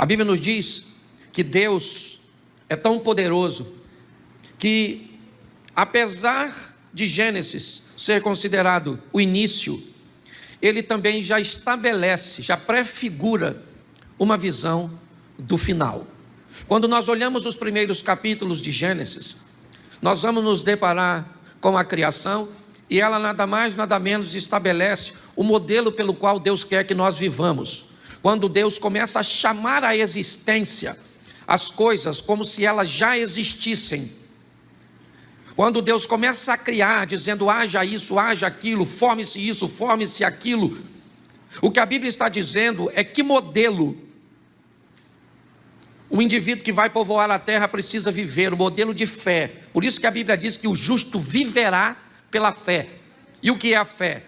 A Bíblia nos diz que Deus é tão poderoso que, apesar de Gênesis ser considerado o início, ele também já estabelece, já prefigura uma visão do final. Quando nós olhamos os primeiros capítulos de Gênesis, nós vamos nos deparar com a criação, e ela nada mais, nada menos estabelece o modelo pelo qual Deus quer que nós vivamos. Quando Deus começa a chamar à existência as coisas como se elas já existissem. Quando Deus começa a criar, dizendo haja isso, haja aquilo, forme-se isso, forme-se aquilo. O que a Bíblia está dizendo é que modelo o indivíduo que vai povoar a terra precisa viver, o modelo de fé. Por isso que a Bíblia diz que o justo viverá pela fé. E o que é a fé?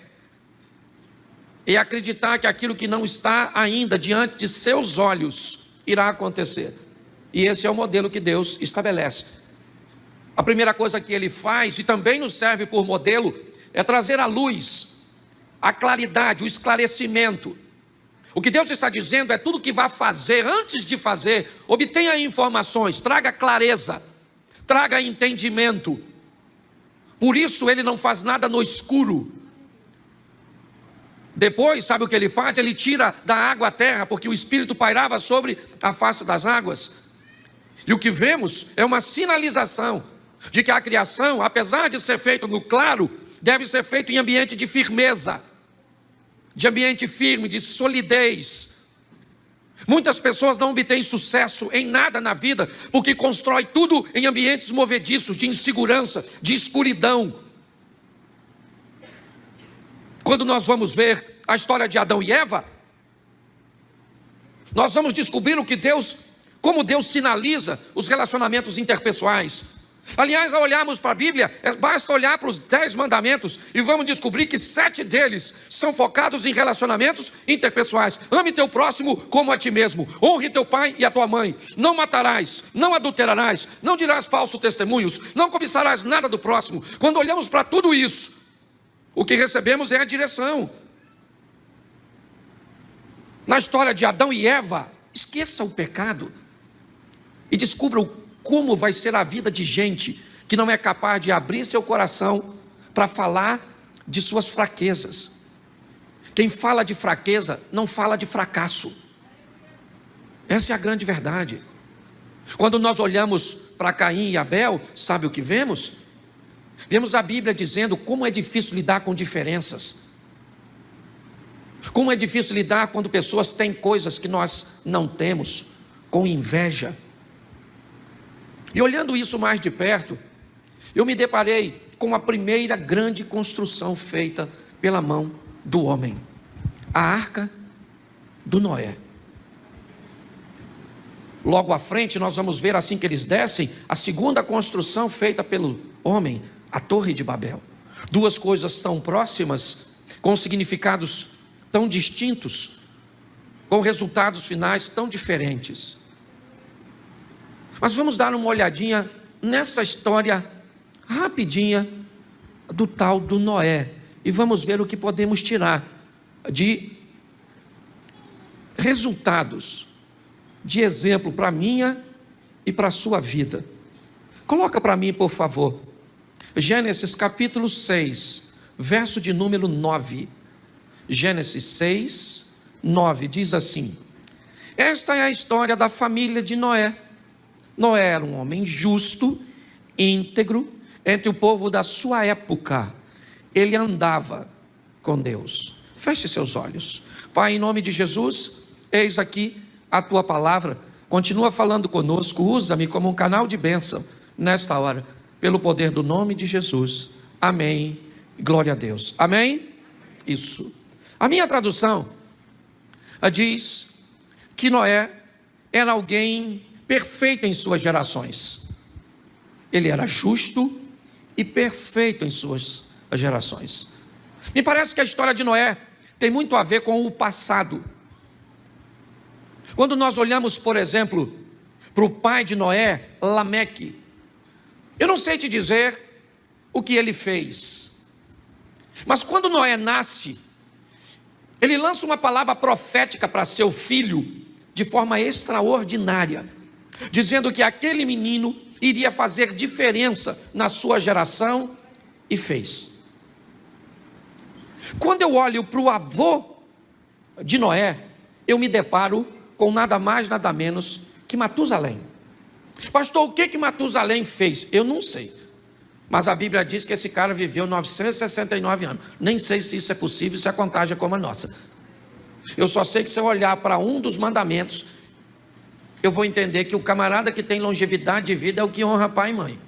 É acreditar que aquilo que não está ainda diante de seus olhos irá acontecer. E esse é o modelo que Deus estabelece. A primeira coisa que Ele faz, e também nos serve por modelo, é trazer à luz a claridade, o esclarecimento. O que Deus está dizendo é tudo que vai fazer, antes de fazer, obtenha informações, traga clareza, traga entendimento. Por isso Ele não faz nada no escuro. Depois, sabe o que Ele faz? Ele tira da água a terra, porque o Espírito pairava sobre a face das águas. E o que vemos é uma sinalização de que a criação, apesar de ser feita no claro, deve ser feita em ambiente de firmeza, de ambiente firme, de solidez. Muitas pessoas não obtêm sucesso em nada na vida, porque constrói tudo em ambientes movediços, de insegurança, de escuridão. Quando nós vamos ver a história de Adão e Eva, nós vamos descobrir como Deus sinaliza os relacionamentos interpessoais. Aliás, ao olharmos para a Bíblia, basta olhar para os 10 mandamentos e vamos descobrir que 7 deles são focados em relacionamentos interpessoais. Ame teu próximo como a ti mesmo. Honre teu pai e a tua mãe. Não matarás, não adulterarás, não dirás falsos testemunhos, não cobiçarás nada do próximo. Quando olhamos para tudo isso, o que recebemos é a direção. Na história de Adão e Eva, esqueça o pecado e descubra como vai ser a vida de gente que não é capaz de abrir seu coração para falar de suas fraquezas. Quem fala de fraqueza não fala de fracasso. Essa é a grande verdade. Quando nós olhamos para Caim e Abel, sabe o que vemos? Vemos a Bíblia dizendo como é difícil lidar com diferenças. Como é difícil lidar quando pessoas têm coisas que nós não temos, com inveja. E olhando isso mais de perto, eu me deparei com a primeira grande construção feita pela mão do homem. A arca do Noé. Logo à frente nós vamos ver, assim que eles descem, a segunda construção feita pelo homem, a Torre de Babel. Duas coisas tão próximas, com significados tão distintos, com resultados finais tão diferentes. Mas vamos dar uma olhadinha nessa história rapidinha do tal do Noé. E vamos ver o que podemos tirar de resultados, de exemplo para a minha e para a sua vida. Coloca para mim, por favor, Gênesis capítulo 6, verso de número 9. Gênesis 6, 9, diz assim: esta é a história da família de Noé. Noé era um homem justo, íntegro, entre o povo da sua época. Ele andava com Deus. Feche seus olhos. Pai, em nome de Jesus, eis aqui a tua palavra. Continua falando conosco, usa-me como um canal de bênção nesta hora, pelo poder do nome de Jesus. Amém. Glória a Deus. Amém? Isso. A minha tradução diz que Noé era alguém perfeito em suas gerações. Ele era justo e perfeito em suas gerações. Me parece que a história de Noé tem muito a ver com o passado. Quando nós olhamos, por exemplo, para o pai de Noé, Lameque, eu não sei te dizer o que ele fez, mas quando Noé nasce, ele lança uma palavra profética para seu filho, de forma extraordinária, dizendo que aquele menino iria fazer diferença na sua geração, e fez. Quando eu olho para o avô de Noé, eu me deparo com nada mais, nada menos que Matusalém. Pastor, o que Matusalém fez? Eu não sei, mas a Bíblia diz que esse cara viveu 969 anos. Nem sei se isso é possível, se a contagem é como a nossa. Eu só sei que se eu olhar para um dos mandamentos, eu vou entender que o camarada que tem longevidade de vida é o que honra pai e mãe.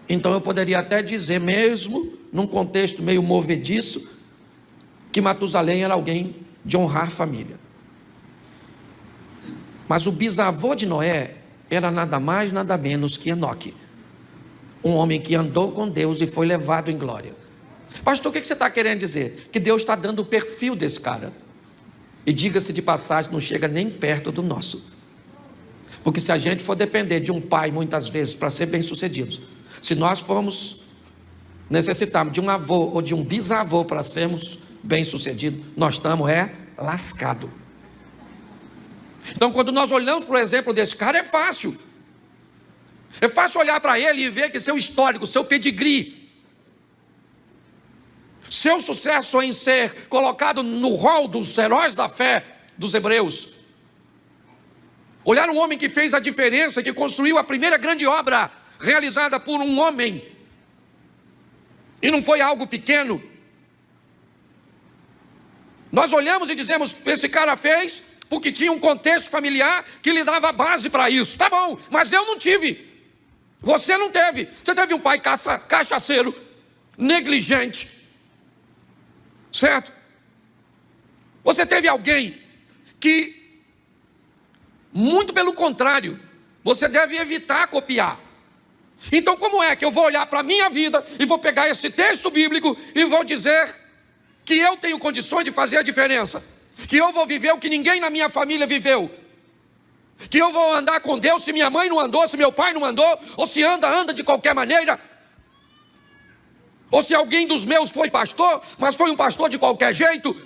Então eu poderia até dizer, mesmo num contexto meio movediço, que Matusalém era alguém de honrar a família. Mas o bisavô de Noé era nada mais, nada menos que Enoque, um homem que andou com Deus e foi levado em glória. Pastor, o que você está querendo dizer? Que Deus está dando o perfil desse cara. E diga-se de passagem, não chega nem perto do nosso. Porque se a gente for depender de um pai, muitas vezes, para ser bem sucedidos, se nós formos necessitarmos de um avô ou de um bisavô para sermos bem sucedidos, nós estamos lascados. Então, quando nós olhamos para o exemplo desse cara, é fácil. É fácil olhar para ele e ver que seu histórico, seu pedigree, seu sucesso em ser colocado no rol dos heróis da fé dos hebreus. Olhar um homem que fez a diferença, que construiu a primeira grande obra realizada por um homem, e não foi algo pequeno. Nós olhamos e dizemos, esse cara fez porque tinha um contexto familiar que lhe dava base para isso. Tá bom, mas eu não tive. Você não teve. Você teve um pai cachaceiro, negligente, certo? Você teve alguém que, muito pelo contrário, você deve evitar copiar. Então como é que eu vou olhar para a minha vida e vou pegar esse texto bíblico e vou dizer que eu tenho condições de fazer a diferença, que eu vou viver o que ninguém na minha família viveu, que eu vou andar com Deus se minha mãe não andou, se meu pai não andou, ou se anda de qualquer maneira, ou se alguém dos meus foi pastor, mas foi um pastor de qualquer jeito,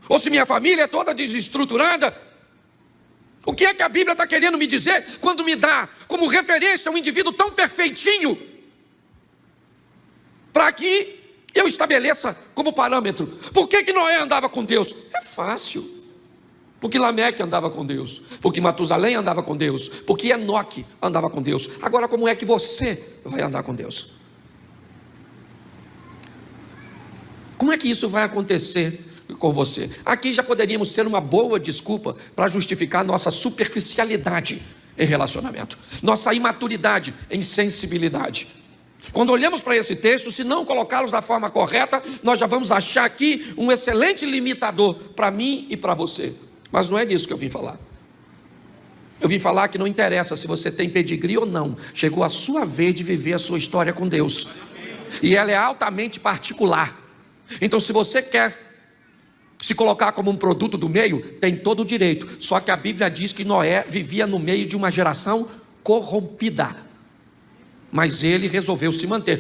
ou se minha família é toda desestruturada? O que é que a Bíblia está querendo me dizer quando me dá como referência um indivíduo tão perfeitinho, para que eu estabeleça como parâmetro? Por que Noé andava com Deus? É fácil. Porque Lameque andava com Deus, porque Matusalém andava com Deus, porque Enoque andava com Deus. Agora, como é que você vai andar com Deus? Como é que isso vai acontecer com você? Aqui já poderíamos ter uma boa desculpa para justificar nossa superficialidade em relacionamento, nossa imaturidade em sensibilidade. Quando olhamos para esse texto, se não colocá-los da forma correta, nós já vamos achar aqui um excelente limitador para mim e para você. Mas não é disso que eu vim falar. Eu vim falar que não interessa se você tem pedigree ou não, chegou a sua vez de viver a sua história com Deus, e ela é altamente particular. Então, se você quer se colocar como um produto do meio, tem todo o direito. Só que a Bíblia diz que Noé vivia no meio de uma geração corrompida, mas ele resolveu se manter.